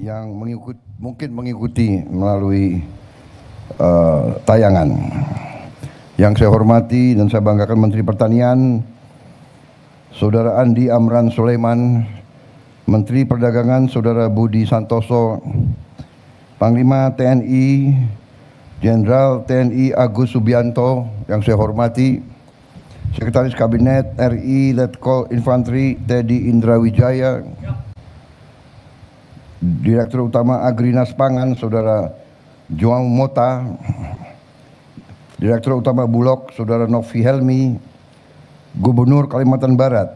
yang mungkin mengikuti melalui tayangan. Yang saya hormati dan saya banggakan Menteri Pertanian, Saudara Andi Amran Sulaiman, Menteri Perdagangan Saudara Budi Santoso, Panglima TNI Jenderal TNI Agus Subianto yang saya hormati, Sekretaris Kabinet RI Letkol Infanteri Teddy Indra Wijaya, Direktur Utama Agrinas Pangan Saudara João Mota, Direktur Utama Bulog Saudara Novi Helmi, Gubernur Kalimantan Barat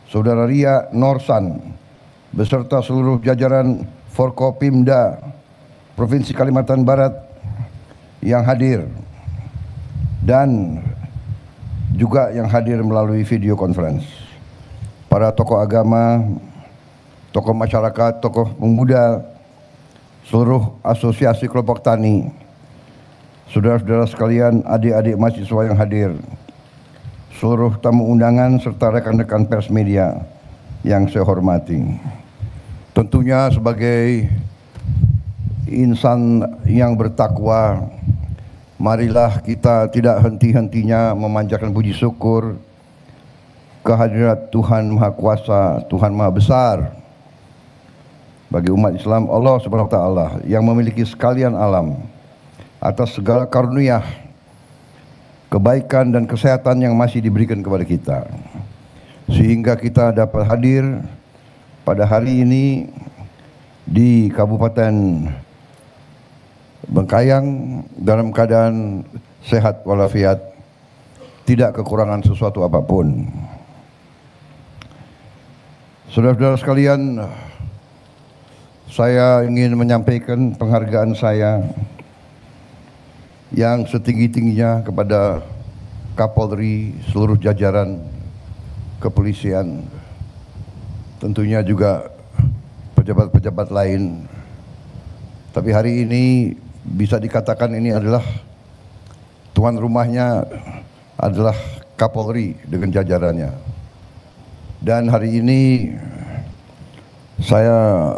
Saudara Ria Norsan, beserta seluruh jajaran Forkopimda Provinsi Kalimantan Barat yang hadir, dan juga yang hadir melalui video conference, para tokoh agama, tokoh masyarakat, tokoh pemuda, seluruh asosiasi kelompok tani, saudara-saudara sekalian, adik-adik mahasiswa yang hadir, seluruh tamu undangan serta rekan-rekan pers media yang saya hormati. Tentunya sebagai insan yang bertakwa, marilah kita tidak henti-hentinya memanjatkan puji syukur kehadirat Tuhan Maha Kuasa, Tuhan Maha Besar bagi umat Islam, Allah Subhanahu wa taala yang memiliki sekalian alam, atas segala karunia, kebaikan dan kesehatan yang masih diberikan kepada kita, sehingga kita dapat hadir pada hari ini di Kabupaten Bengkayang dalam keadaan sehat walafiat, tidak kekurangan sesuatu apapun. Saudara-saudara sekalian, saya ingin menyampaikan penghargaan saya yang setinggi-tingginya kepada Kapolri, seluruh jajaran kepolisian, tentunya juga pejabat-pejabat lain. Tapi hari ini bisa dikatakan ini adalah tuan rumahnya adalah Kapolri dengan jajarannya. Dan hari ini saya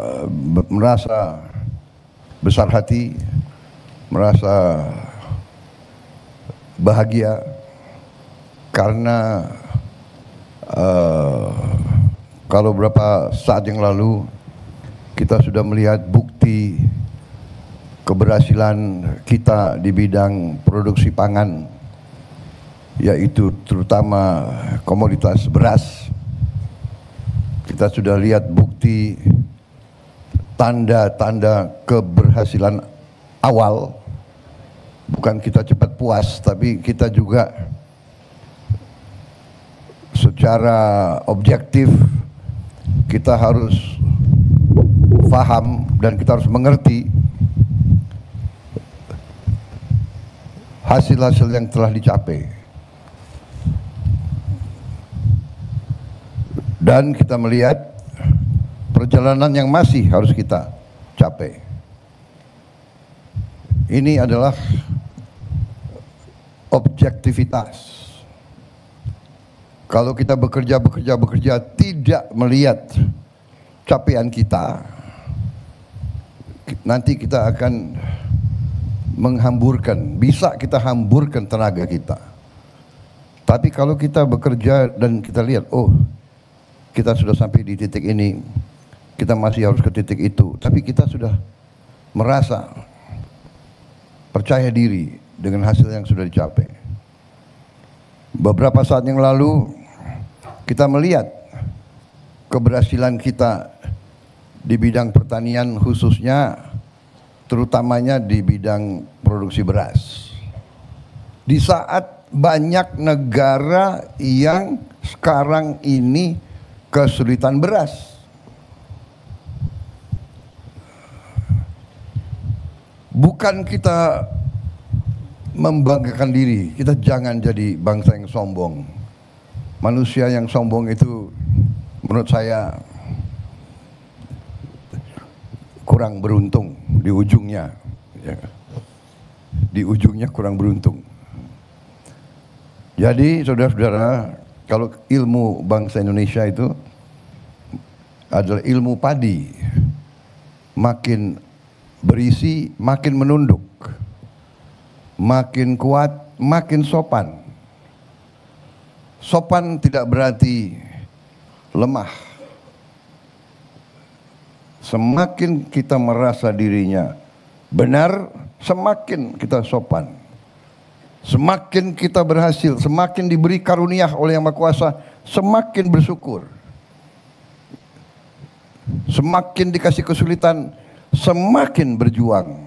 merasa besar hati, merasa bahagia karena kalau beberapa saat yang lalu kita sudah melihat bukti keberhasilan kita di bidang produksi pangan, yaitu terutama komoditas beras. Kita sudah lihat bukti tanda-tanda keberhasilan awal. Bukan kita cepat puas, tapi kita juga secara objektif kita harus paham dan kita harus mengerti hasil-hasil yang telah dicapai. Dan kita melihat perjalanan yang masih harus kita capai. Ini adalah objektivitas. Kalau kita bekerja tidak melihat capaian kita, nanti kita akan menghamburkan, bisa kita hamburkan tenaga kita. Tapi kalau kita bekerja dan kita lihat, oh kita sudah sampai di titik ini, kita masih harus ke titik itu, tapi kita sudah merasa percaya diri dengan hasil yang sudah dicapai. Beberapa saat yang lalu kita melihat keberhasilan kita di bidang pertanian, khususnya terutamanya di bidang produksi beras. Di saat banyak negara yang sekarang ini kesulitan beras. Bukan kita membanggakan diri, kita jangan jadi bangsa yang sombong. Manusia yang sombong itu menurut saya kurang beruntung di ujungnya. Di ujungnya kurang beruntung. Jadi saudara-saudara, kalau ilmu bangsa Indonesia itu adalah ilmu padi. makin berisi, makin menunduk, makin kuat, makin sopan. Sopan tidak berarti lemah. Semakin kita merasa dirinya benar, semakin kita sopan. Semakin kita berhasil, semakin diberi karunia oleh Yang Maha Kuasa, semakin bersyukur. Semakin dikasih kesulitan, semakin berjuang.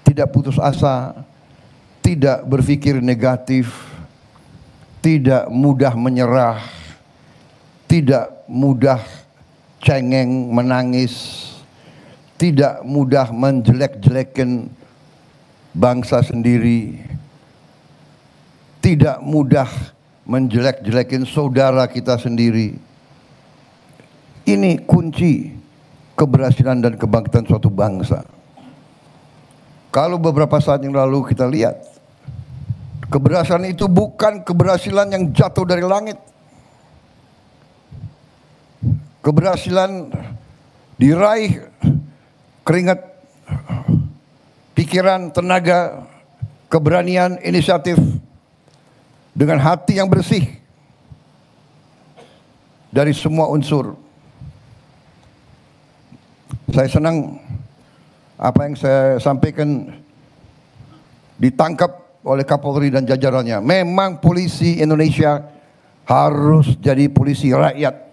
Tidak putus asa, tidak berpikir negatif, tidak mudah menyerah, tidak mudah cengeng menangis, tidak mudah menjelek-jelekan bangsa sendiri, tidak mudah menjelek-jelekin saudara kita sendiri. Ini kunci keberhasilan dan kebangkitan suatu bangsa. Kalau beberapa saat yang lalu kita lihat, keberhasilan itu bukan keberhasilan yang jatuh dari langit. Keberhasilan diraih keringat, pikiran, tenaga, keberanian, inisiatif, dengan hati yang bersih dari semua unsur. Saya senang apa yang saya sampaikan ditangkap oleh Kapolri dan jajarannya. Memang polisi Indonesia harus jadi polisi rakyat.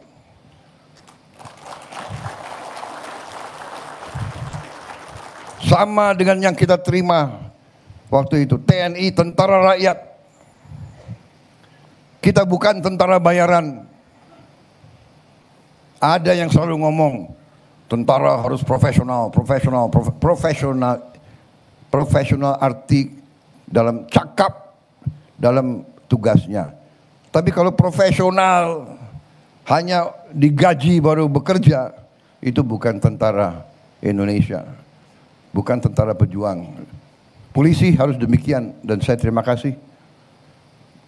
Sama dengan yang kita terima waktu itu, TNI, tentara rakyat. Kita bukan tentara bayaran. Ada yang selalu ngomong, tentara harus profesional, profesional arti dalam cakap, dalam tugasnya. Tapi kalau profesional hanya digaji baru bekerja, itu bukan tentara Indonesia, bukan tentara pejuang. Polisi harus demikian, dan saya terima kasih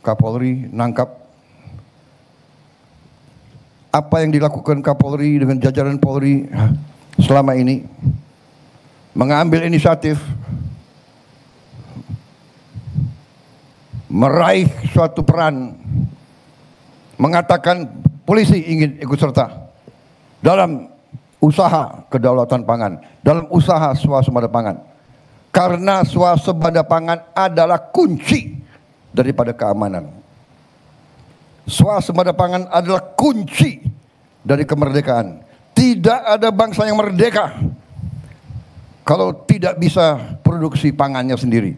Kapolri nangkap apa yang dilakukan Kapolri dengan jajaran Polri selama ini, mengambil inisiatif meraih suatu peran, mengatakan polisi ingin ikut serta dalam usaha kedaulatan pangan, dalam usaha swasembada pangan, karena swasembada pangan adalah kunci daripada keamanan. Swasembada pangan adalah kunci dari kemerdekaan. Tidak ada bangsa yang merdeka kalau tidak bisa produksi pangannya sendiri.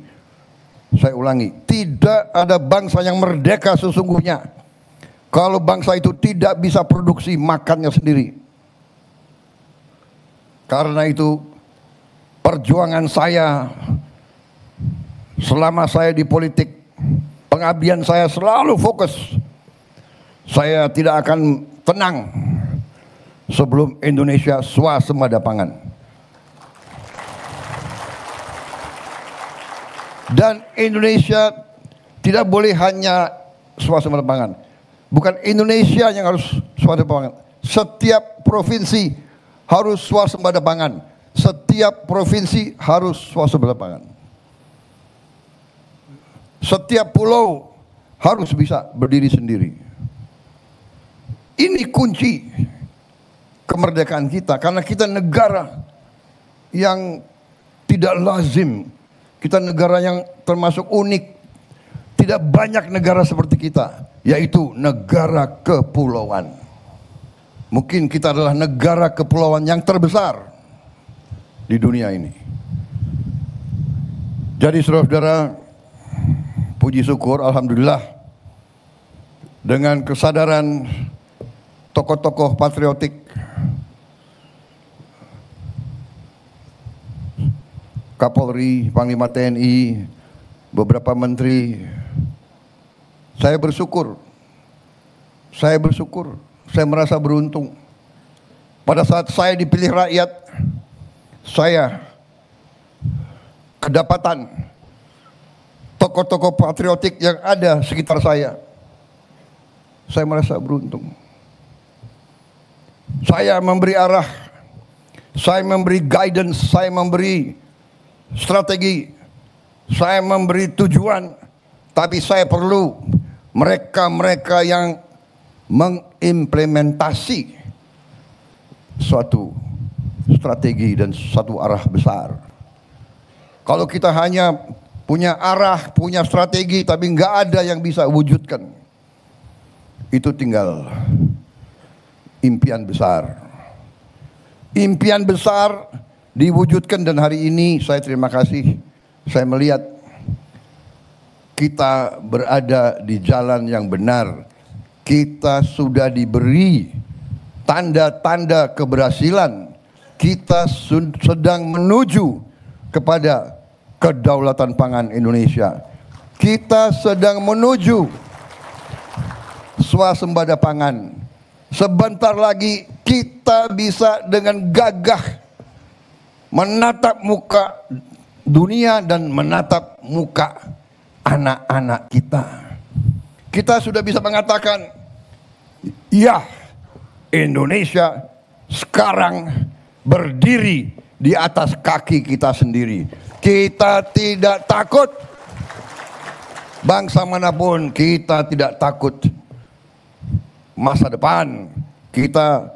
Saya ulangi, tidak ada bangsa yang merdeka sesungguhnya kalau bangsa itu tidak bisa produksi makannya sendiri. Karena itu perjuangan saya selama saya di politik, pengabdian saya selalu fokus. Saya tidak akan tenang sebelum Indonesia swasembada pangan. Dan Indonesia tidak boleh hanya swasembada pangan. Bukan Indonesia yang harus swasembada pangan. Setiap provinsi harus swasembada pangan. Setiap provinsi harus swasembada pangan. Setiap pulau harus bisa berdiri sendiri. Ini kunci kemerdekaan kita, karena kita negara yang tidak lazim, kita negara yang termasuk unik. Tidak banyak negara seperti kita, yaitu negara kepulauan. Mungkin kita adalah negara kepulauan yang terbesar di dunia ini. Jadi saudara-saudara, puji syukur, alhamdulillah, dengan kesadaran tokoh-tokoh patriotik, Kapolri, Panglima TNI, beberapa menteri, saya bersyukur, saya merasa beruntung. Pada saat saya dipilih rakyat, saya kedapatan tokoh-tokoh patriotik yang ada sekitar saya. Saya merasa beruntung. Saya memberi arah, Saya memberi guidance, saya memberi strategi, saya memberi tujuan, tapi saya perlu mereka-mereka yang mengimplementasi suatu strategi dan satu arah besar. Kalau kita hanya punya arah, punya strategi, tapi nggak ada yang bisa wujudkan, itu tinggal impian besar. Impian besar diwujudkan, dan hari ini saya terima kasih, saya melihat kita berada di jalan yang benar. Kita sudah diberi tanda-tanda keberhasilan. Kita sedang menuju kepada kedaulatan pangan Indonesia. Kita sedang menuju swasembada pangan. Sebentar lagi kita bisa dengan gagah menatap muka dunia dan menatap muka anak-anak kita. Kita sudah bisa mengatakan, ya, Indonesia sekarang berdiri di atas kaki kita sendiri. Kita tidak takut. Bangsa manapun, kita tidak takut. Masa depan, kita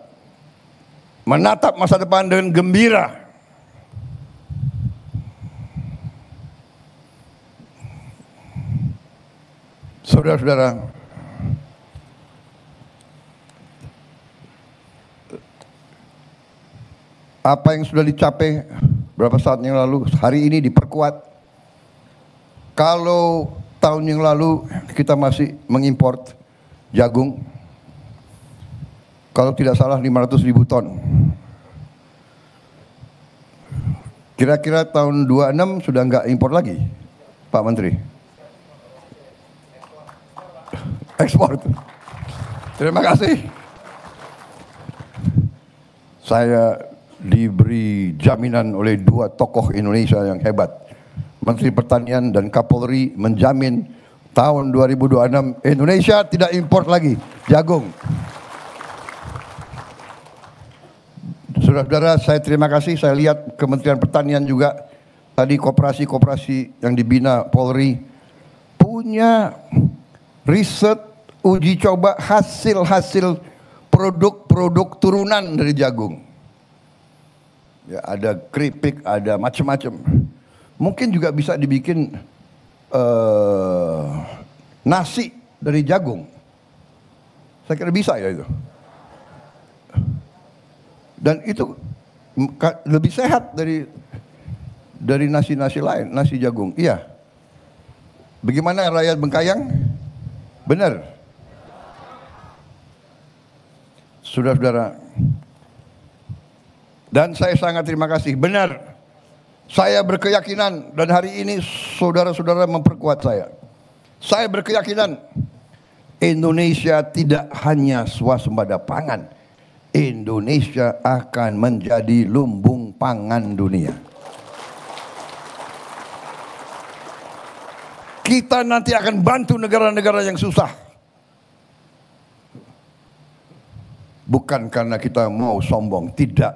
menatap masa depan dengan gembira. Saudara-saudara, apa yang sudah dicapai berapa saat yang lalu, hari ini diperkuat. Kalau tahun yang lalu kita masih mengimpor jagung, kalau tidak salah 500.000 ton. Kira-kira tahun 26 sudah nggak impor lagi, Pak Menteri? Ekspor. Terima kasih. Saya diberi jaminan oleh dua tokoh Indonesia yang hebat. Menteri Pertanian dan Kapolri menjamin tahun 2026 Indonesia tidak impor lagi jagung. Saudara-saudara, saya terima kasih. Saya lihat Kementerian Pertanian juga tadi, koperasi-koperasi yang dibina Polri punya riset, uji coba hasil-hasil produk-produk turunan dari jagung. Ya, ada keripik, ada macam-macam. Mungkin juga bisa dibikin nasi dari jagung. Saya kira bisa ya itu. Dan itu lebih sehat dari nasi-nasi lain, nasi jagung. Iya. Bagaimana rakyat Bengkayang? Benar. Saudara-saudara, dan saya sangat terima kasih. Benar. Saya berkeyakinan, dan hari ini saudara-saudara memperkuat saya. Saya berkeyakinan Indonesia tidak hanya swasembada pangan. Indonesia akan menjadi lumbung pangan dunia. Kita nanti akan bantu negara-negara yang susah. Bukan karena kita mau sombong, tidak.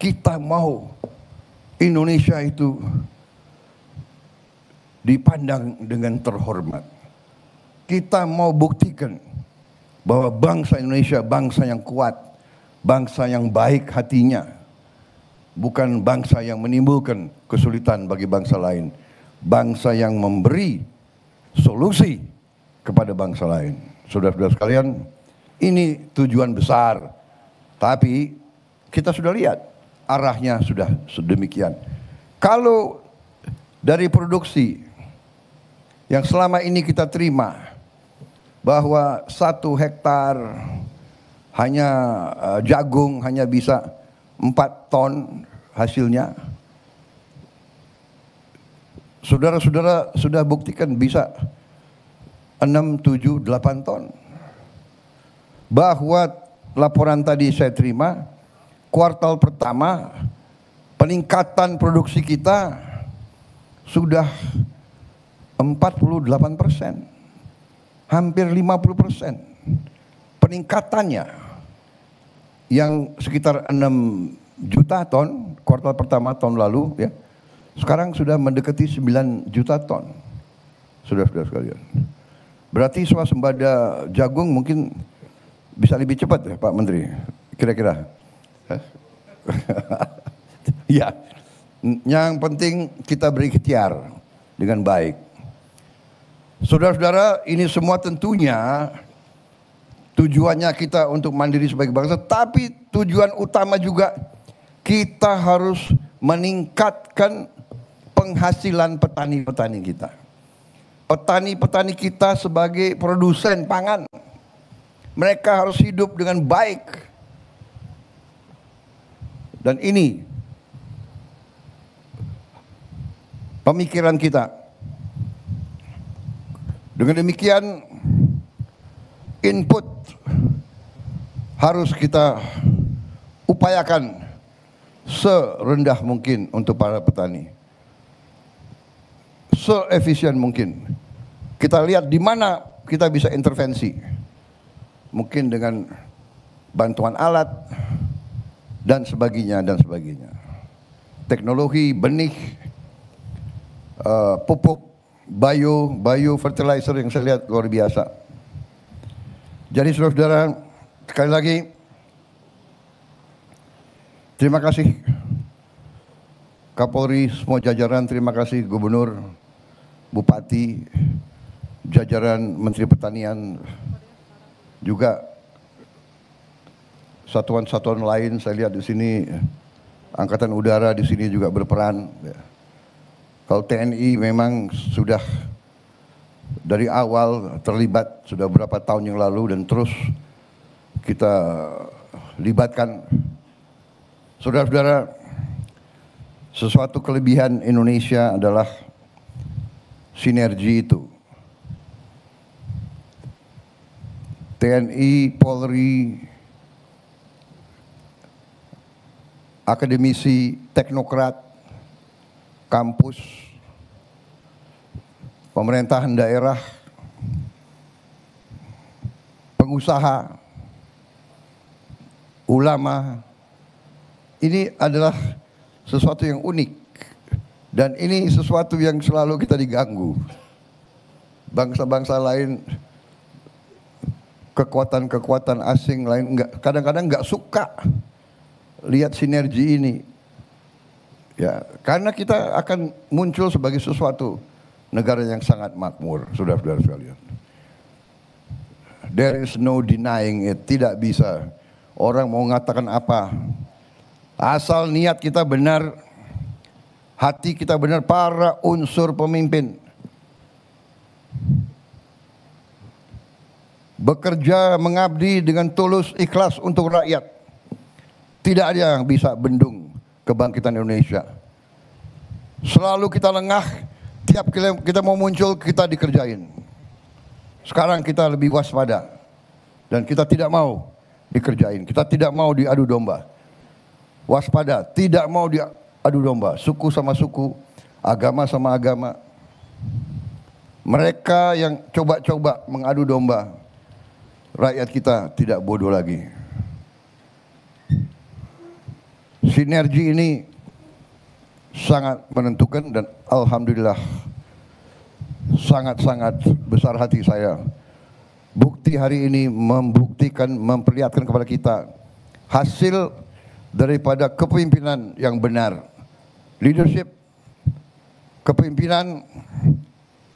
Kita mau Indonesia itu dipandang dengan terhormat. Kita mau buktikan bahwa bangsa Indonesia bangsa yang kuat, bangsa yang baik hatinya, bukan bangsa yang menimbulkan kesulitan bagi bangsa lain, bangsa yang memberi solusi kepada bangsa lain. Saudara-saudara sekalian, ini tujuan besar, tapi kita sudah lihat arahnya sudah sedemikian. Kalau dari produksi yang selama ini kita terima, bahwa 1 hektar hanya jagung hanya bisa 4 ton hasilnya. Saudara-saudara sudah buktikan bisa 6, 7, 8 ton. Bahwa laporan tadi saya terima, kuartal pertama peningkatan produksi kita sudah 48%. Hampir 50% peningkatannya, yang sekitar 6 juta ton kuartal pertama tahun lalu, ya. Sekarang sudah mendekati 9 juta ton. Saudara-saudara sekalian. Berarti swasembada jagung mungkin bisa lebih cepat ya Pak Menteri, kira-kira. Ya, yang penting kita berikhtiar dengan baik. Saudara-saudara, ini semua tentunya tujuannya kita untuk mandiri sebagai bangsa, tapi tujuan utama juga kita harus meningkatkan penghasilan petani-petani kita. Petani-petani kita sebagai produsen pangan, mereka harus hidup dengan baik. Dan ini pemikiran kita. Dengan demikian input harus kita upayakan serendah mungkin untuk para petani, seefisien mungkin. Kita lihat di mana kita bisa intervensi, mungkin dengan bantuan alat dan sebagainya dan sebagainya. Teknologi, benih, pupuk, bio fertilizer yang saya lihat luar biasa. Jadi saudara-saudara, sekali lagi terima kasih Kapolri, semua jajaran, terima kasih Gubernur, Bupati, jajaran Menteri Pertanian, juga satuan-satuan lain. Saya lihat di sini Angkatan Udara di sini juga berperan. Kalau TNI memang sudah dari awal terlibat sudah berapa tahun yang lalu dan terus kita libatkan. Saudara-saudara, sesuatu kelebihan Indonesia adalah sinergi itu. TNI, Polri, akademisi, teknokrat, kampus, pemerintahan daerah, pengusaha, ulama. Ini adalah sesuatu yang unik dan ini sesuatu yang selalu kita diganggu. Bangsa-bangsa lain, kekuatan-kekuatan asing lain kadang-kadang nggak suka lihat sinergi ini. Ya, karena kita akan muncul sebagai sesuatu negara yang sangat makmur, saudara-saudara sekalian. There is no denying it, tidak bisa. Orang mau mengatakan apa, asal niat kita benar, hati kita benar, para unsur pemimpin bekerja mengabdi dengan tulus ikhlas untuk rakyat. Tidak ada yang bisa bendung kebangkitan Indonesia. Selalu kita lengah, tiap kita mau muncul kita dikerjain. Sekarang kita lebih waspada dan kita tidak mau dikerjain. Kita tidak mau diadu domba. Waspada, tidak mau diadu domba. Suku sama suku, agama sama agama. Mereka yang coba-coba mengadu domba, rakyat kita tidak bodoh lagi. Sinergi ini sangat menentukan dan alhamdulillah sangat-sangat besar hati saya. Bukti hari ini membuktikan, memperlihatkan kepada kita hasil daripada kepemimpinan yang benar. Leadership, kepemimpinan,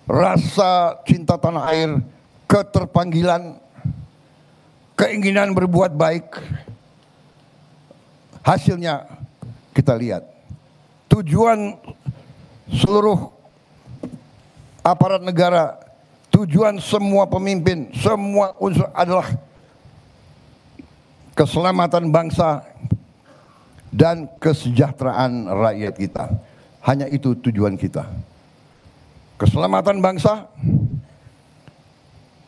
rasa cinta tanah air, keterpanggilan, keinginan berbuat baik. Hasilnya kita lihat. Tujuan seluruh aparat negara, tujuan semua pemimpin, semua unsur adalah keselamatan bangsa dan kesejahteraan rakyat kita. Hanya itu tujuan kita. Keselamatan bangsa,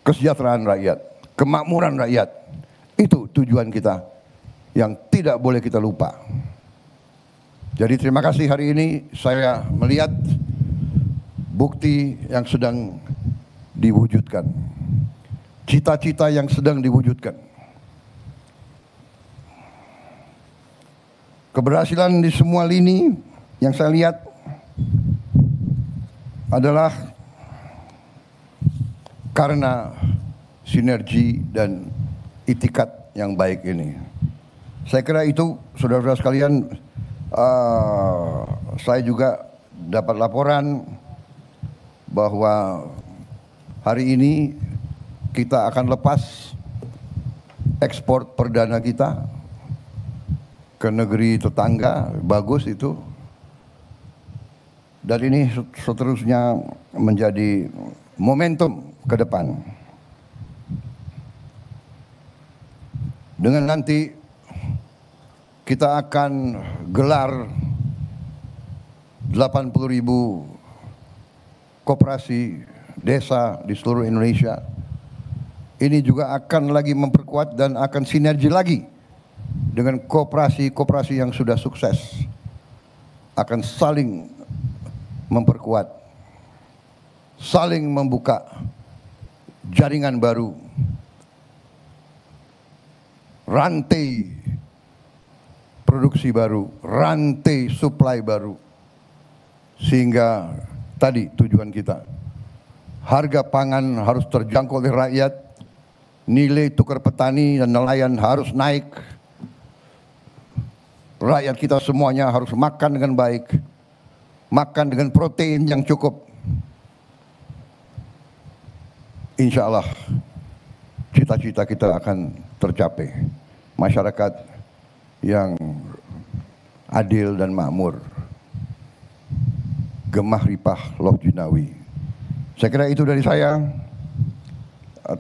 kesejahteraan rakyat, kemakmuran rakyat. Itu tujuan kita yang tidak boleh kita lupa. Jadi terima kasih hari ini saya melihat bukti yang sedang diwujudkan. Cita-cita yang sedang diwujudkan. Keberhasilan di semua lini yang saya lihat adalah karena sinergi dan itikat yang baik ini. Saya kira itu, saudara-saudara sekalian, saya juga dapat laporan bahwa hari ini kita akan lepas ekspor perdana kita ke negeri tetangga. Bagus itu. Dan ini seterusnya menjadi momentum ke depan. Dengan nanti kita akan gelar 80.000 koperasi desa di seluruh Indonesia. Ini juga akan lagi memperkuat dan akan sinergi lagi dengan koperasi-koperasi yang sudah sukses. Akan saling memperkuat, saling membuka jaringan baru, rantai produksi baru, rantai supply baru. Sehingga tadi tujuan kita, harga pangan harus terjangkau oleh rakyat, nilai tukar petani dan nelayan harus naik, rakyat kita semuanya harus makan dengan baik, makan dengan protein yang cukup. Insya Allah cita-cita kita akan tercapai. Masyarakat yang adil dan makmur, gemah ripah loh jinawi. Saya kira itu dari saya.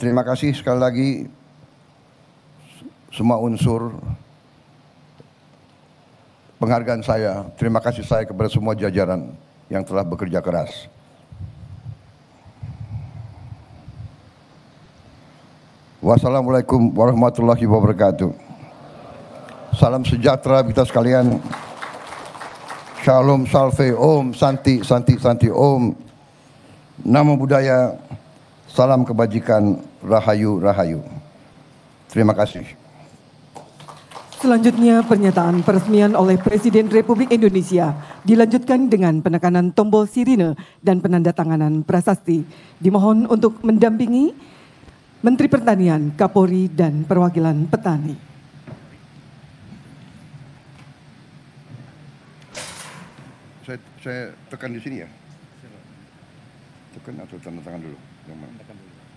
Terima kasih sekali lagi semua unsur penghargaan saya. Terima kasih saya kepada semua jajaran yang telah bekerja keras. Wassalamualaikum warahmatullahi wabarakatuh. Salam sejahtera kita sekalian. Shalom, salve, om, santi, santi, santi, om. Namo Buddhaya, salam kebajikan, rahayu, rahayu. Terima kasih. Selanjutnya pernyataan peresmian oleh Presiden Republik Indonesia dilanjutkan dengan penekanan tombol sirine dan penandatanganan prasasti. Dimohon untuk mendampingi Menteri Pertanian, Kapolri, dan perwakilan petani. Saya tekan di sini ya. Tekan atau tanda tangan dulu?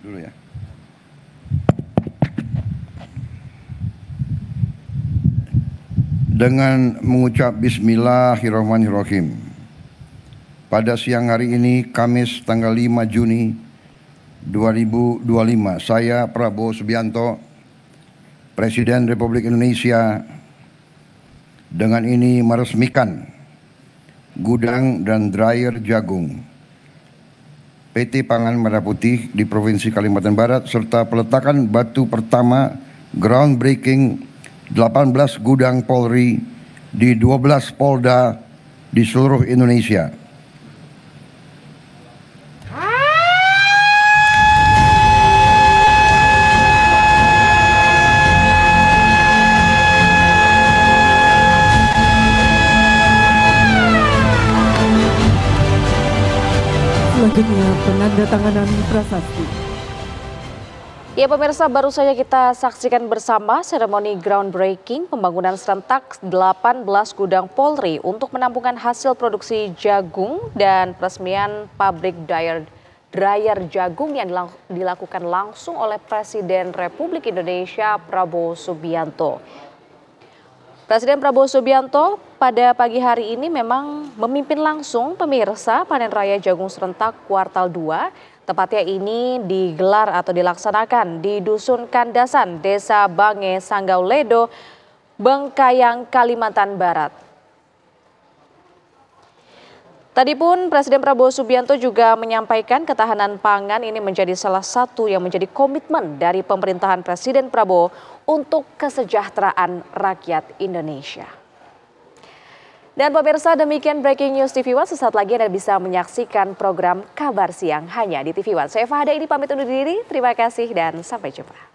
Dulu ya. Dengan mengucap Bismillahirrahmanirrahim. Pada siang hari ini, Kamis tanggal 5 Juni 2025, saya Prabowo Subianto, Presiden Republik Indonesia, dengan ini meresmikan gudang dan dryer jagung PT Pangan Merah Putih di Provinsi Kalimantan Barat, serta peletakan batu pertama groundbreaking 18 gudang Polri di 12 Polda di seluruh Indonesia. Selanjutnya penandatanganan prasasti. Ya pemirsa, baru saja kita saksikan bersama seremoni groundbreaking pembangunan serentak 18 gudang Polri untuk menampungkan hasil produksi jagung dan peresmian pabrik dryer jagung yang dilakukan langsung oleh Presiden Republik Indonesia Prabowo Subianto. Presiden Prabowo Subianto pada pagi hari ini memang memimpin langsung pemirsa panen raya jagung serentak kuartal 2. Tepatnya ini digelar atau dilaksanakan di Dusun Kandasan, Desa Bange, Sanggau Ledo, Bengkayang, Kalimantan Barat. Tadi pun Presiden Prabowo Subianto juga menyampaikan ketahanan pangan ini menjadi salah satu yang menjadi komitmen dari pemerintahan Presiden Prabowo untuk kesejahteraan rakyat Indonesia. Dan pemirsa, demikian Breaking News TV One. Sesaat lagi Anda bisa menyaksikan program Kabar Siang hanya di TV One. Saya Fahada ini pamit undur diri. Terima kasih dan sampai jumpa.